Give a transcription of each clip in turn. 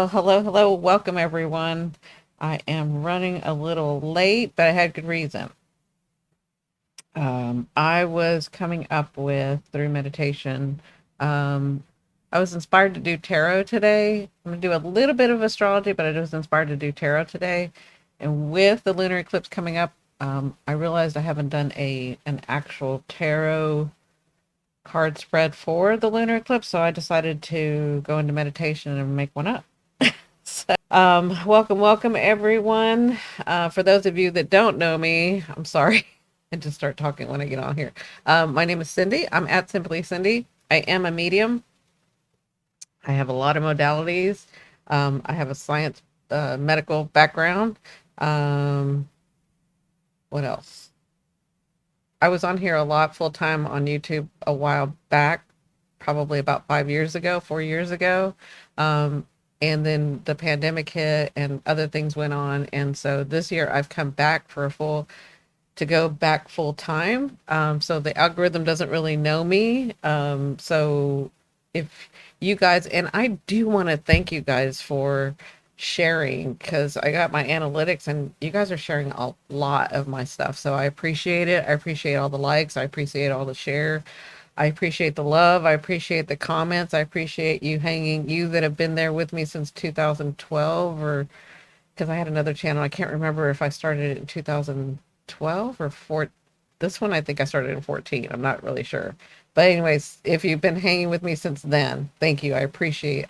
Well, hello. Welcome, everyone. I am running a little late, but I had good reason. I was coming up with, through meditation, um, I was inspired to do tarot today. I'm going to do a little bit of astrology, but I was inspired to do tarot today. And with the lunar eclipse coming up, I realized I haven't done an actual tarot card spread for the lunar eclipse, so I decided to go into meditation and make one up. Welcome everyone. For those of you that don't know me, I'm sorry. I just start talking when I get on here. My name is Cindy. I'm at Simply Cindi. I am a medium. I have a lot of modalities. I have a science, medical background. Um, what else? I was on here a lot full time on YouTube a while back, probably about 5 years ago, 4 years ago. Um, and then the pandemic hit and other things went on. And so this year I've come back to go back full time. So the algorithm doesn't really know me. So if you guys, and I do want to thank you guys for sharing because I got my analytics and you guys are sharing a lot of my stuff. So I appreciate it. I appreciate all the likes. I appreciate all the share. I appreciate the love. I appreciate the comments. I appreciate you that have been there with me since 2012 or because I had another channel. I can't remember if I started it in 2012 or 4. This one, I think I started in 14. I'm not really sure. But anyways, if you've been hanging with me since then, thank you. I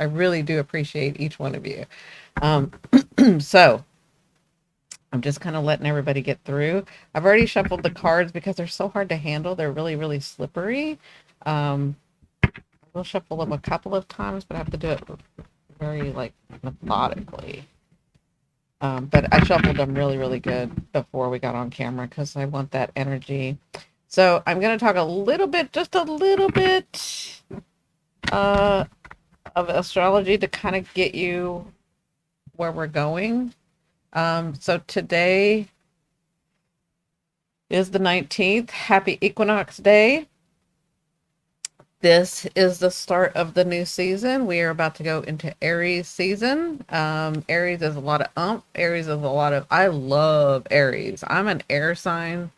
really do appreciate each one of you. Um, so I'm just kind of letting everybody get through. I've already shuffled the cards because they're so hard to handle. They're really, really slippery. Um, we'll shuffle them a couple of times, but I have to do it very like methodically. But I shuffled them really, really good before we got on camera because I want that energy. So I'm going to talk a little bit, just a little bit uh, of astrology to kind of get you where we're going. So today is the 19th. Happy Equinox Day. This is the start of the new season. We are about to go into Aries season. Aries is a lot of Aries is a lot of, I love Aries. I'm an air sign,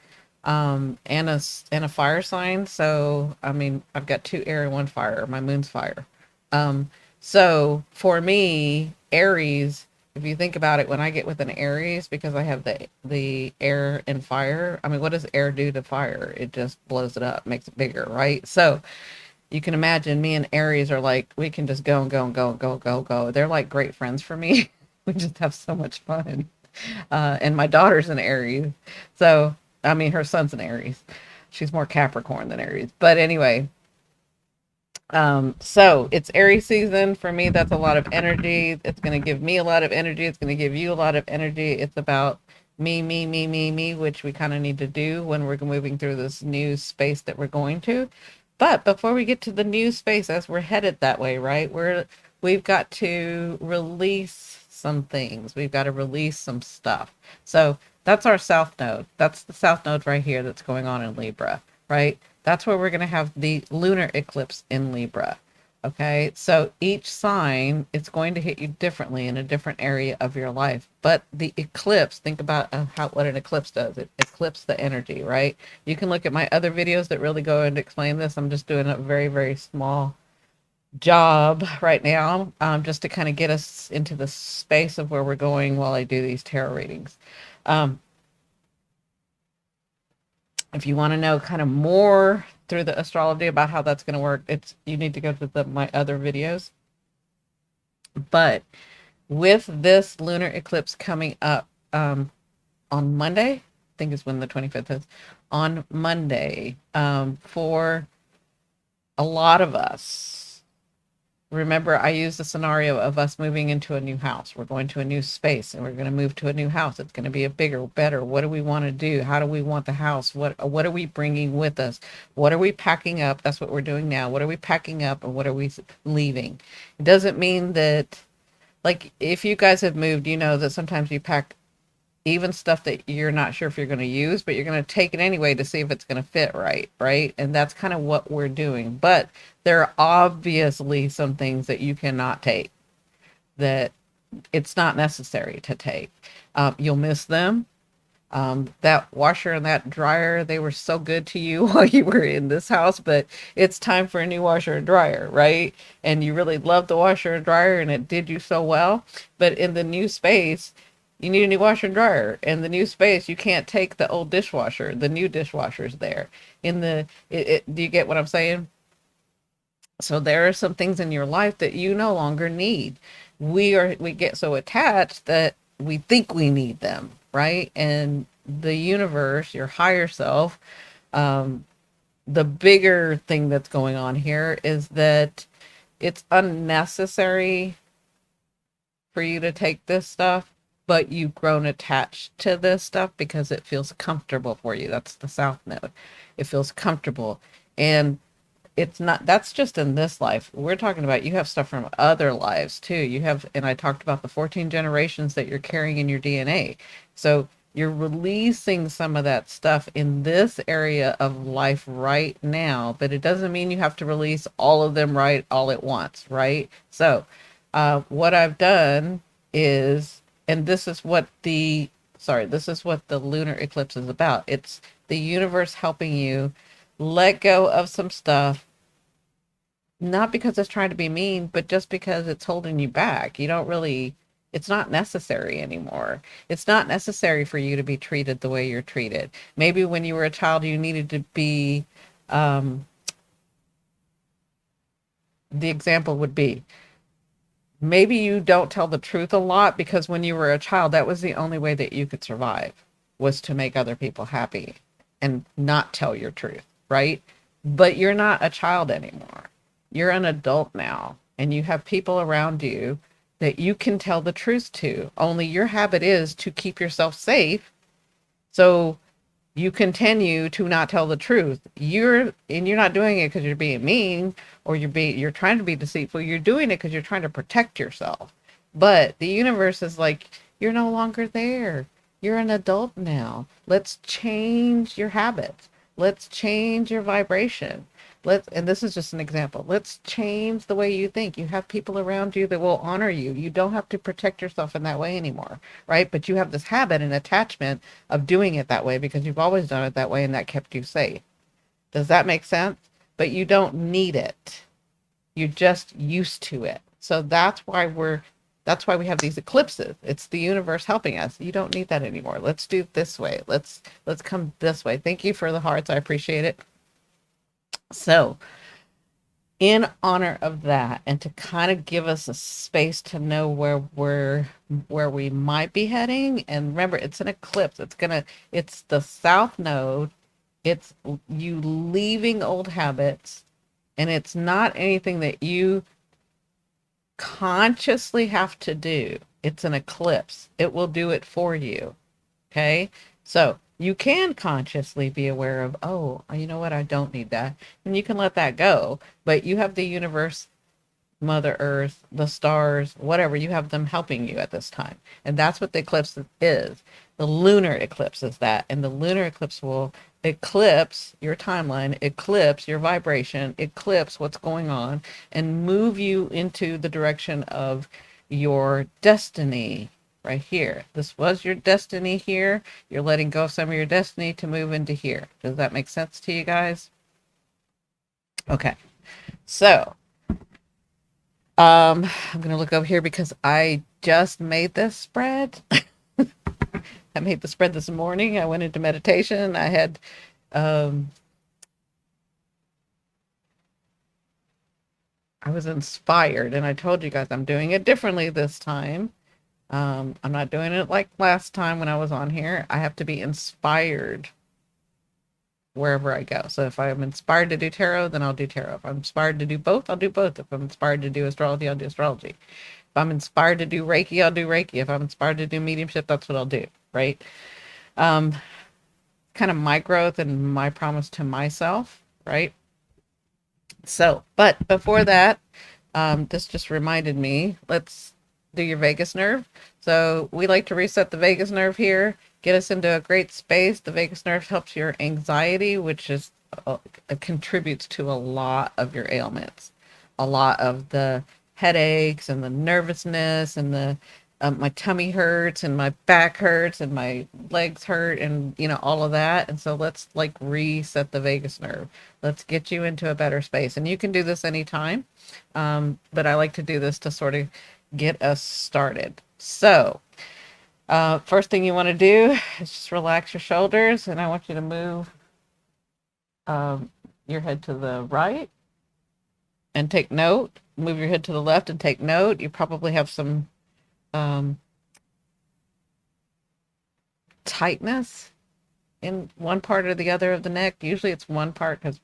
and a fire sign. So, I mean, I've got two air and one fire. My moon's fire. Um, so for me, Aries, if you think about it, when I get with an Aries, because I have the air and fire, I mean, what does air do to fire? It just blows it up, makes it bigger, right? So you can imagine me and Aries are like, we can just go and go and go and go, go, go. They're like great friends for me. We just have so much fun. And my daughter's an Aries. So, I mean, her son's an Aries. She's more Capricorn than Aries. But anyway, so it's Aries season. For me, that's a lot of energy. It's going to give me a lot of energy. It's going to give you a lot of energy. It's about me, which we kind of need to do when we're moving through this new space that we're going to. But before we get to the new space, as we're headed that way, right? We've got to release some things. We've got to release some stuff. So that's our south node. That's the south node right here that's going on in Libra, right? That's where we're going to have the lunar eclipse in Libra. Okay, so each sign, it's going to hit you differently in a different area of your life. But the eclipse, think about what an eclipse does. It eclipses the energy, right? You can look at my other videos that really go and explain this. I'm just doing a very, very small job right now, just to kind of get us into the space of where we're going while I do these tarot readings. Um, if you want to know kind of more through the astrology about how that's going to work, you need to go to my other videos. But with this lunar eclipse coming up on Monday, I think is when the 25th is, on Monday, for a lot of us. Remember, I used the scenario of us moving into a new house. We're going to a new space and we're going to move to a new house. It's going to be a bigger, better. What do we want to do? How do we want the house? What are we bringing with us? What are we packing up? That's what we're doing now. What are we packing up and what are we leaving? It doesn't mean that, like, if you guys have moved, you know that sometimes you pack even stuff that you're not sure if you're going to use, but you're going to take it anyway to see if it's going to fit right? And that's kind of what we're doing. But there are obviously some things that you cannot take that It's not necessary to take. You'll miss them. That washer and that dryer, they were so good to you while you were in this house, but it's time for a new washer and dryer, right? And you really loved the washer and dryer and it did you so well. But in the new space, you need a new washer and dryer. In the new space, you can't take the old dishwasher. The new dishwasher's there. Do you get what I'm saying? So there are some things in your life that you no longer need. We get so attached that we think we need them, right? And the universe, your higher self, um, the bigger thing that's going on here is that it's unnecessary for you to take this stuff, but you've grown attached to this stuff because it feels comfortable for you. That's the South Node. It feels comfortable. And it's not, that's just in this life. We're talking about you have stuff from other lives too. You have, and I talked about the 14 generations that you're carrying in your DNA. So you're releasing some of that stuff in this area of life right now, but it doesn't mean you have to release all of them right all at once, right? So what I've done is, and this is what the lunar eclipse is about. It's the universe helping you let go of some stuff, not because it's trying to be mean, but just because it's holding you back. You don't really, it's not necessary anymore. It's not necessary for you to be treated the way you're treated. Maybe when you were a child, you needed to be, um, the example would be, maybe you don't tell the truth a lot because when you were a child, that was the only way that you could survive, was to make other people happy and not tell your truth, right? But you're not a child anymore. You're an adult now, and you have people around you that you can tell the truth to. Only your habit is to keep yourself safe. So you continue to not tell the truth. You're not doing it because you're being mean or you're trying to be deceitful. You're doing it because you're trying to protect yourself. But the universe is like, you're no longer there. You're an adult now. Let's change your habits. Let's change your vibration. And this is just an example. Let's change the way you think. You have people around you that will honor you. You don't have to protect yourself in that way anymore, right? But you have this habit and attachment of doing it that way because you've always done it that way and that kept you safe. Does that make sense? But you don't need it. You're just used to it. So that's why we have these eclipses. It's the universe helping us. You don't need that anymore. Let's do it this way. Let's come this way. Thank you for the hearts. I appreciate it. So, in honor of that, and to kind of give us a space to know where we might be heading, and remember, it's an eclipse. It's the South Node. It's you leaving old habits, and it's not anything that you consciously have to do. It's an eclipse. It will do it for you. Okay? So you can consciously be aware of, oh, you know what? I don't need that. And you can let that go. But you have the universe, Mother Earth, the stars, whatever, you have them helping you at this time. And that's what the eclipse is. The lunar eclipse is that. And the lunar eclipse will eclipse your timeline, eclipse your vibration, eclipse what's going on, and move you into the direction of your destiny right here. This was your destiny here. You're letting go of some of your destiny to move into here. Does that make sense to you guys? Okay. So, I'm going to look over here because I just made this spread. I made the spread this morning. I went into meditation. I had, I was inspired, and I told you guys I'm doing it differently this time. I'm not doing it like last time when I was on here. I have to be inspired wherever I go. So if I'm inspired to do tarot, then I'll do tarot. If I'm inspired to do both, I'll do both. If I'm inspired to do astrology, I'll do astrology. If I'm inspired to do Reiki, I'll do Reiki. If I'm inspired to do mediumship, that's what I'll do, right? Kind of my growth and my promise to myself, right? So, but before that, this just reminded me, let's do your vagus nerve. So we like to reset the vagus nerve here, get us into a great space. The vagus nerve helps your anxiety, which is contributes to a lot of your ailments, a lot of the headaches and the nervousness and the my tummy hurts and my back hurts and my legs hurt and all of that. And so let's like reset the vagus nerve. Let's get you into a better space. And you can do this anytime. But I like to do this to sort of get us started. So first thing you want to do is just relax your shoulders, and I want you to move your head to the right and take note. Move your head to the left and take note. You probably have some tightness in one part or the other of the neck. Usually it's one part because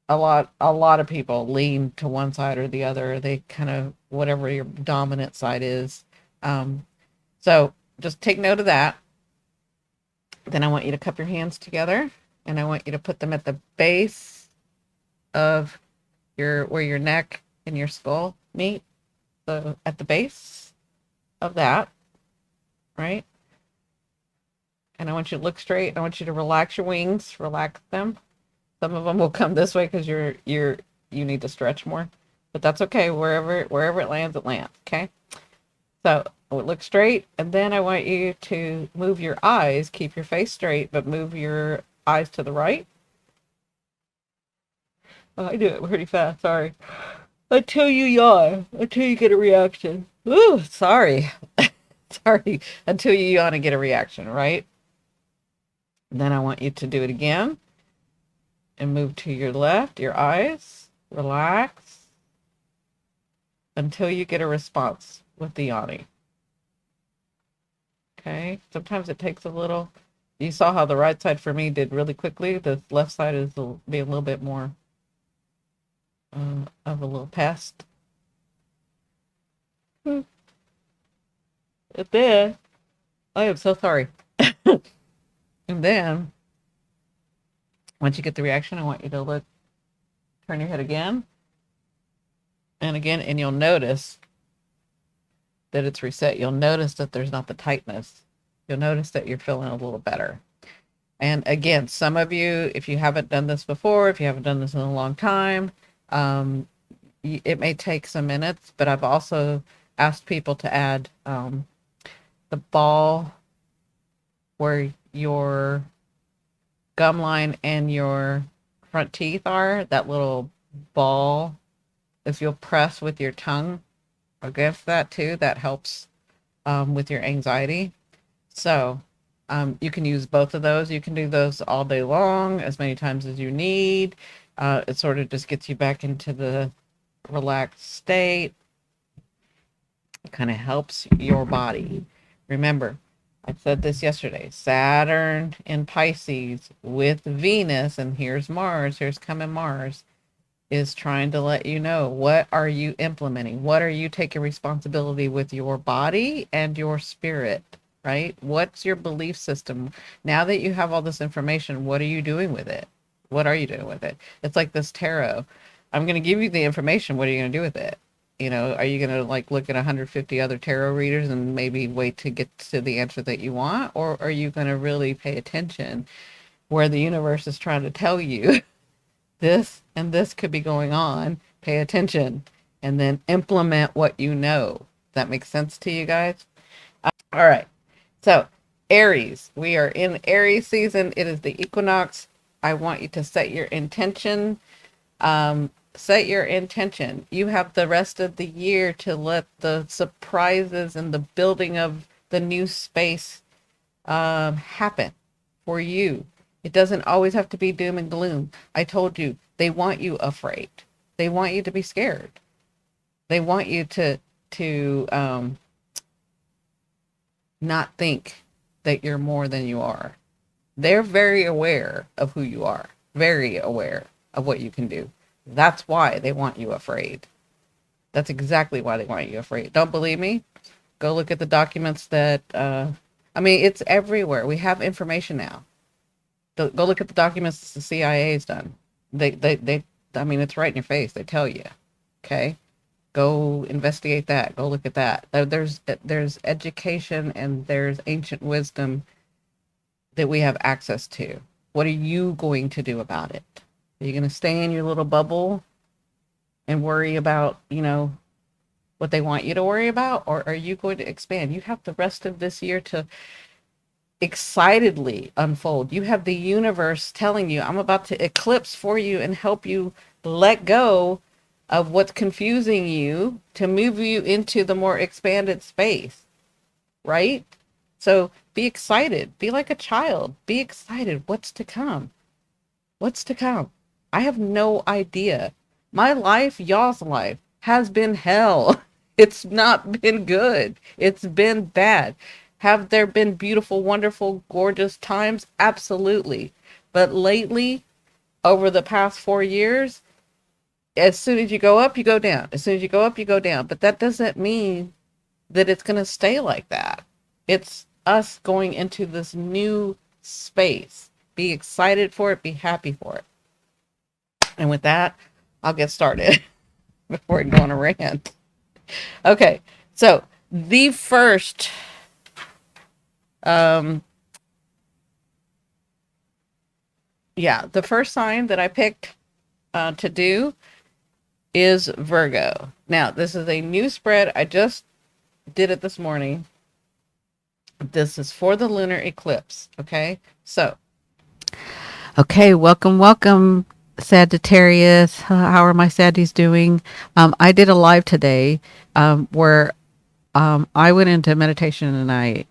a lot of people lean to one side or the other. They kind of, whatever your dominant side is. So just take note of that. Then I want you to cup your hands together, and I want you to put them at the base of where your neck and your skull meet. So at the base of that, right? And I want you to look straight. I want you to relax your wings, relax them. Some of them will come this way because you need to stretch more, but that's okay. Wherever it lands, it lands. Okay. So look straight, and then I want you to move your eyes. Keep your face straight, but move your eyes to the right. Oh, I do it pretty fast. Sorry. Until you yawn, until you get a reaction. Ooh, sorry. Sorry. Until you yawn and get a reaction, right? Then I want you to do it again and move to your left, your eyes, relax until you get a response with the yawning. Okay, sometimes it takes a little. You saw how the right side for me did really quickly. The left side is being a little bit more of a little pest. And then, I am so sorry. And then, once you get the reaction, I want you to turn your head again and again, and you'll notice that it's reset. You'll notice that there's not the tightness. You'll notice that you're feeling a little better. And again, some of you, if you haven't done this before, if you haven't done this in a long time, it may take some minutes, but I've also asked people to add the ball where your gum line and your front teeth are, that little ball. If you'll press with your tongue against that too, that helps with your anxiety. So you can use both of those. You can do those all day long, as many times as you need. It sort of just gets you back into the relaxed state. It kind of helps your body. Remember, I said this yesterday, Saturn in Pisces with Venus, and here's coming Mars, is trying to let you know, what are you implementing? What are you taking responsibility with your body and your spirit, right? What's your belief system? Now that you have all this information, what are you doing with it? What are you doing with it? It's like this tarot. I'm going to give you the information. What are you going to do with it? Are you going to like look at 150 other tarot readers and maybe wait to get to the answer that you want? Or are you going to really pay attention where the universe is trying to tell you this and this could be going on? Pay attention and then implement what you know. That makes sense to you guys? All right. So Aries, we are in Aries season. It is the equinox. I want you to set your intention. Set your intention. You have the rest of the year to let the surprises and the building of the new space happen for you. It doesn't always have to be doom and gloom. I told you, they want you afraid. They want you to be scared. They want you to not think that you're more than you are. They're very aware of who you are, very aware of what you can do. That's why they want you afraid. That's exactly why they want you afraid. Don't believe me? Go look at the documents that, it's everywhere. We have information now. Go look at the documents the CIA's done. It's right in your face. They tell you. Okay? Go investigate that. Go look at that. There's education and there's ancient wisdom that we have access to. What are you going to do about it? Are you going to stay in your little bubble and worry about, what they want you to worry about, or are you going to expand? You have the rest of this year to excitedly unfold. You have the universe telling you, I'm about to eclipse for you and help you let go of what's confusing you to move you into the more expanded space, right? So be excited. Be like a child. Be excited. What's to come? What's to come? I have no idea. My life, y'all's life, has been hell. It's not been good. It's been bad. Have there been beautiful, wonderful, gorgeous times? Absolutely. But lately, over the past 4 years, as soon as you go up, you go down. As soon as you go up, you go down. But that doesn't mean that it's going to stay like that. It's us going into this new space. Be excited for it. Be happy for it. And with that, I'll get started before I go on a rant. Okay, so the first the first sign that I picked to do is Virgo. Now, this is a new spread. I just did it this morning. This is for the lunar eclipse. Okay, so okay, welcome, Sagittarius. How are my Saggies doing? I did a live today where I went into meditation and I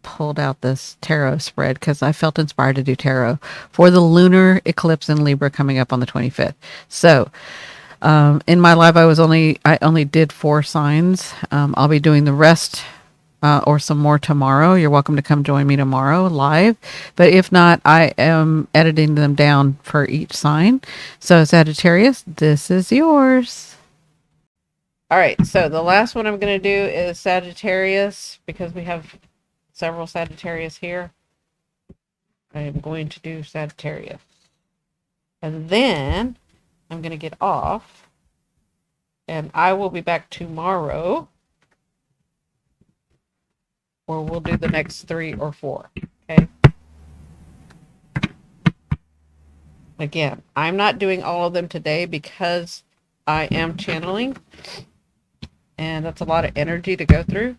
pulled out this tarot spread because I felt inspired to do tarot for the lunar eclipse in Libra coming up on the 25th. So in my live, I only did 4 signs. I'll be doing the rest or some more tomorrow. You're welcome to come join me tomorrow live. But if not, I am editing them down for each sign. So Sagittarius, this is yours. All right. So the last one I'm going to do is Sagittarius because we have several Sagittarius here. I am going to do Sagittarius. And then I'm going to get off. And I will be back tomorrow. Or we'll do the next 3 or 4. Okay. Again, I'm not doing all of them today because I am channeling. And that's a lot of energy to go through.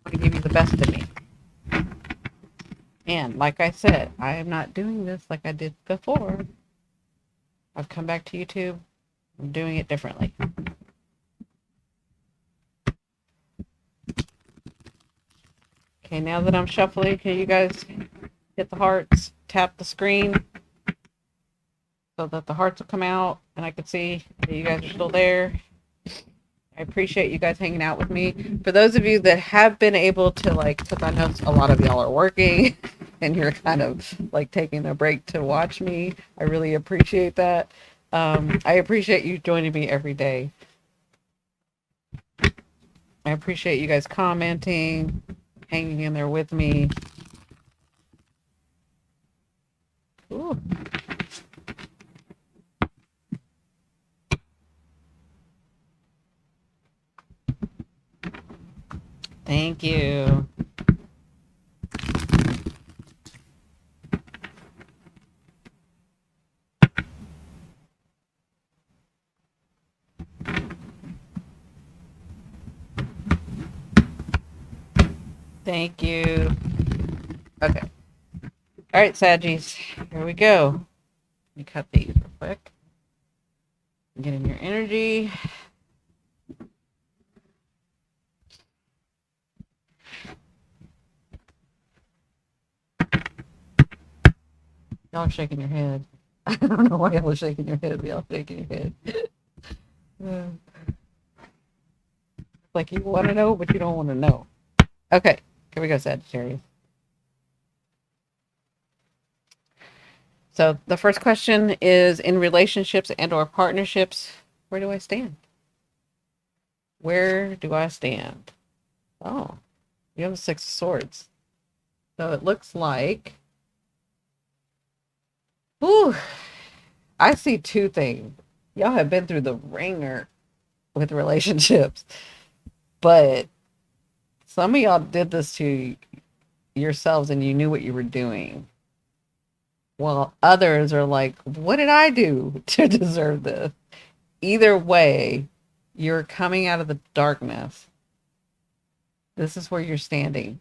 I'm going to give you the best of me. And like I said, I am not doing this like I did before. I've come back to YouTube. I'm doing it differently. Okay, now that I'm shuffling, can you guys hit the hearts, tap the screen so that the hearts will come out and I can see that you guys are still there. I appreciate you guys hanging out with me. For those of you that have been able to, like, because I know a lot of y'all are working and you're kind of like taking a break to watch me. I really appreciate that. I appreciate you joining me every day. I appreciate you guys commenting, hanging in there with me. Ooh. Thank you. Thank you. Okay. All right, Saggies. Here we go. Let me cut these real quick. Get in your energy. Y'all are shaking your head. I don't know why y'all are shaking your head, but y'all shaking your head. Like you want to know, but you don't want to know. Okay, here we go, Sagittarius. So the first question is, in relationships and or partnerships, where do I stand? Where do I stand? Oh, you have a 6 of Swords. So it looks like, ooh, I see 2 things. Y'all have been through the ringer with relationships, but some of y'all did this to yourselves and you knew what you were doing. While others are like, what did I do to deserve this? Either way, You're coming out of the darkness. This is where you're standing.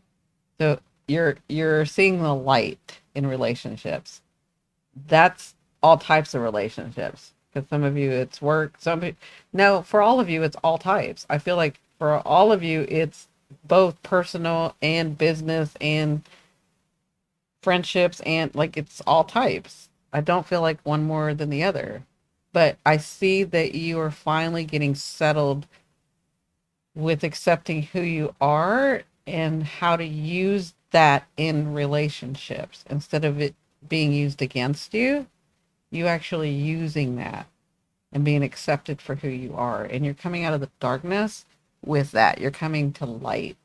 So you're seeing the light in relationships. That's all types of relationships. Because some of you it's work, no, for all of you it's all types. I feel like for all of you it's both personal and business and friendships, and like it's all types. I don't feel like one more than the other. But I see that you are finally getting settled with accepting who you are and how to use that in relationships instead of it being used against you. You actually using that and being accepted for who you are. And you're coming out of the darkness with that. You're coming to light.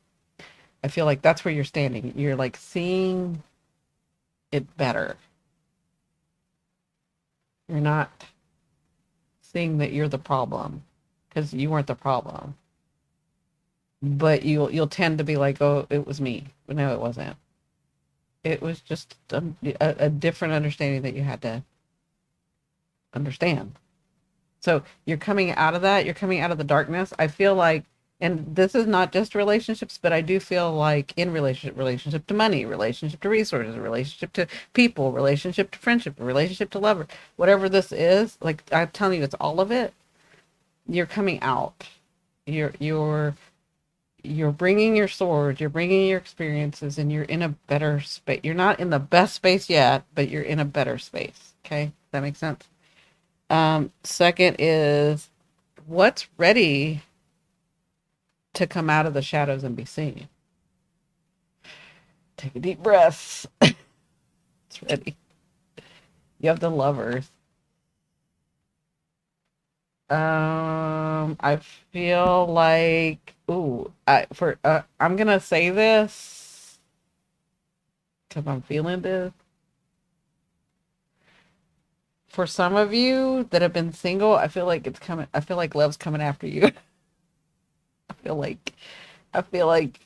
I feel like that's where you're standing. You're like seeing it better. You're not seeing that you're the problem because you weren't the problem. But you'll tend to be like, oh, it was me. But no, it wasn't. It was just a different understanding that you had to understand. So you're coming out of that. You're coming out of the darkness. I feel like, and this is not just relationships, but I do feel like in relationship to money, relationship to resources, relationship to people, relationship to friendship, relationship to lover, whatever this is, like I'm telling you, it's all of it. You're coming out. You're bringing your sword, you're bringing your experiences, and you're in a better space. You're not in the best space yet, but you're in a better space. Okay, that makes sense. Second is what's ready to come out of the shadows and be seen. Take a deep breath. It's ready. You have the lovers. I feel like, I'm gonna say this because I'm feeling this. For some of you that have been single, I feel like it's coming. I feel like love's coming after you. I feel like, I feel like,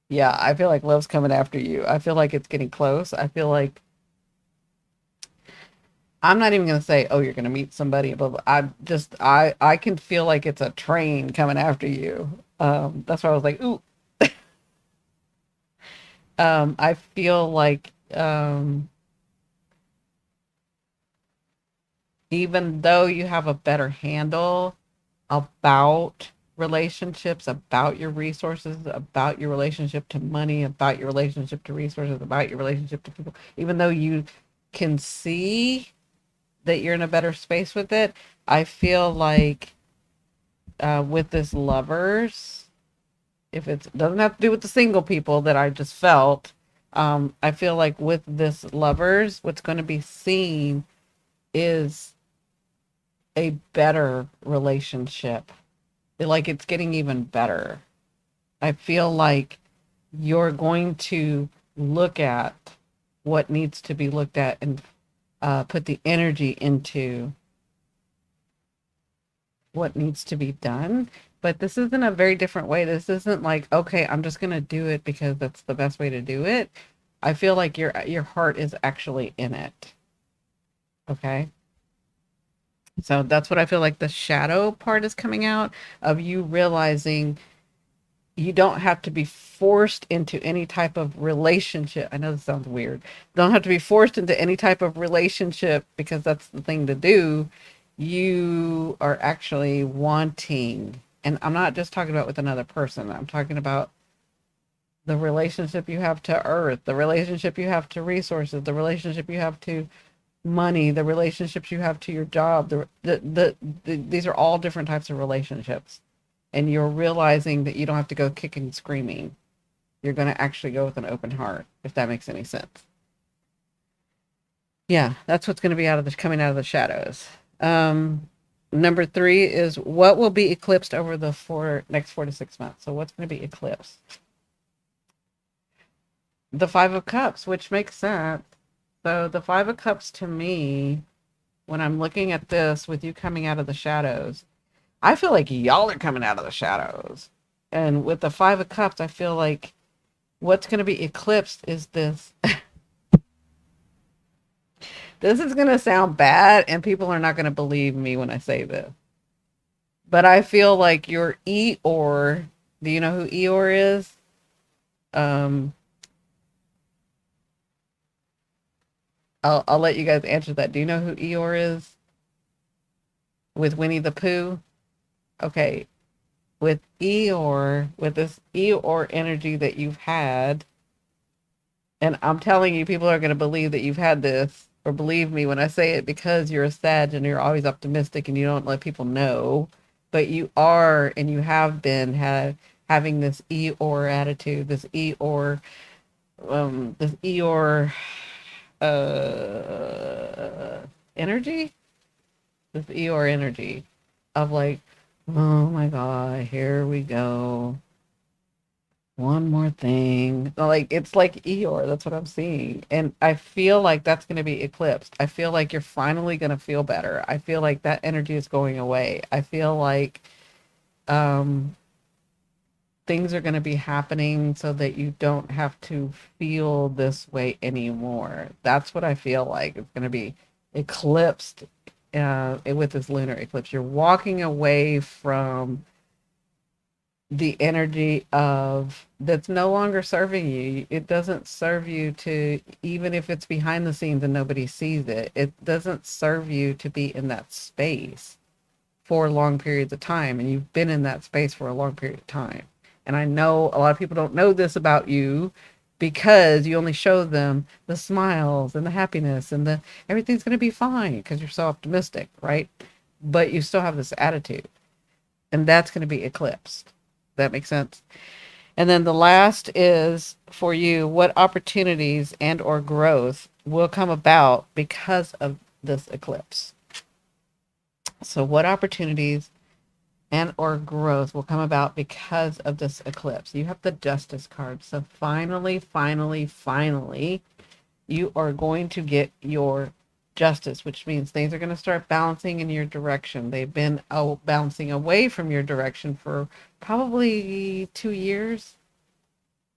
yeah, I feel like love's coming after you. I feel like it's getting close. I feel like I'm not even gonna say, oh, you're gonna meet somebody, but I can feel like it's a train coming after you. That's why I was like, ooh. I feel like even though you have a better handle about relationships, about your resources, about your relationship to money, about your relationship to resources, about your relationship to people, even though you can see that you're in a better space with it, I feel like with this lovers, if it doesn't have to do with the single people that I just felt, I feel like with this lovers, what's going to be seen is a better relationship. Like it's getting even better. I feel like you're going to look at what needs to be looked at and put the energy into what needs to be done. But this isn't a very different way. This isn't like, okay, I'm just gonna do it because that's the best way to do it. I feel like your heart is actually in it. Okay. So that's what I feel like the shadow part is coming out of you realizing you don't have to be forced into any type of relationship. I know this sounds weird. Don't have to be forced into any type of relationship because that's the thing to do. You are actually wanting, and I'm not just talking about with another person. I'm talking about the relationship you have to earth, the relationship you have to resources, the relationship you have to money, the relationships you have to your job. These are all different types of relationships, and you're realizing that you don't have to go kicking and screaming. You're going to actually go with an open heart, if that makes any sense. Yeah, that's what's going to be coming out of the shadows. Number three is what will be eclipsed over the next 4 to 6 months. So what's going to be eclipsed? The Five of Cups, which makes sense. So the Five of Cups to me, when I'm looking at this with you coming out of the shadows, I feel like y'all are coming out of the shadows. And with the Five of Cups, I feel like what's going to be eclipsed is this. This is going to sound bad, and people are not going to believe me when I say this. But I feel like your Eeyore, do you know who Eeyore is? Um, I'll let you guys answer that. Do you know who Eeyore is with Winnie the Pooh? Okay, with Eeyore, with this Eeyore energy that you've had, and I'm telling you, people are going to believe that you've had this, or believe me when I say it, because you're a Sag and you're always optimistic and you don't let people know, but you are and you have been having this Eeyore attitude, this Eeyore uh energy, this Eeyore energy of like, oh my god, here we go, one more thing. Like it's like Eeyore, that's what I'm seeing. And I feel like that's going to be eclipsed. I feel like you're finally going to feel better. I feel like that energy is going away. I feel like um things are going to be happening so that you don't have to feel this way anymore. That's what I feel like. It's going to be eclipsed with this lunar eclipse. You're walking away from the energy of that's no longer serving you. It doesn't serve you to, even if it's behind the scenes and nobody sees it, it doesn't serve you to be in that space for long periods of time. And you've been in that space for a long period of time. And I know a lot of people don't know this about you because you only show them the smiles and the happiness and the everything's going to be fine because you're so optimistic, right? But you still have this attitude, and that's going to be eclipsed. That makes sense. And then the last is for you, what opportunities and or growth will come about because of this eclipse? So what opportunities and or growth will come about because of this eclipse? You have the Justice card. So finally, you are going to get your justice, which means things are going to start balancing in your direction. They've been bouncing away from your direction for probably 2 years.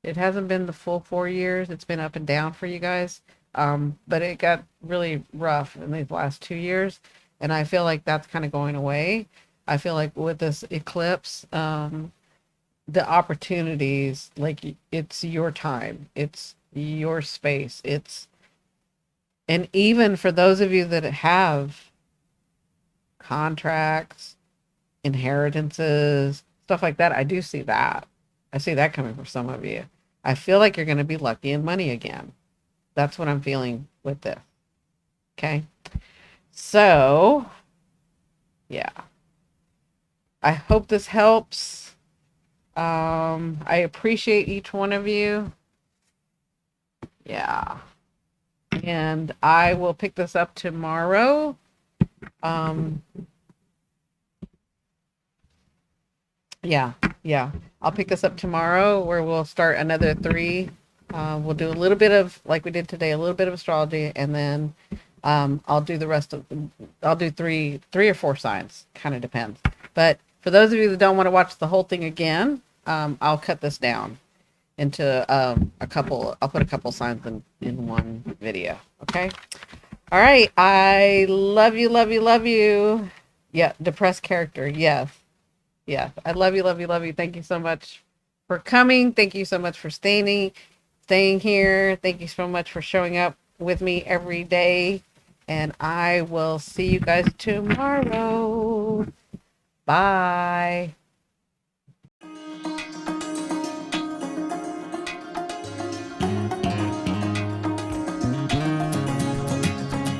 It hasn't been the full 4 years. It's been up and down for you guys. But it got really rough in these last 2 years. And I feel like that's kind of going away. I feel like with this eclipse, the opportunities, like it's your time, it's your space, and even for those of you that have contracts, inheritances, stuff like that, I do see that. I see that coming for some of you. I feel like you're going to be lucky in money again. That's what I'm feeling with this. Okay. So, yeah. I hope this helps. I appreciate each one of you. Yeah. And I will pick this up tomorrow. Um, yeah. I'll pick this up tomorrow where we'll start another 3. We'll do a little bit of, like we did today, a little bit of astrology, and then I'll do the rest of, I'll do three or 4 signs, kind of depends. But for those of you that don't want to watch the whole thing again, I'll cut this down into a couple, I'll put a couple signs in one video. Okay. All right. I love you, love you, love you. Yeah. Depressed character. Yes. Yes. I love you, love you, love you. Thank you so much for coming. Thank you so much for staying here. Thank you so much for showing up with me every day. And I will see you guys tomorrow. Bye.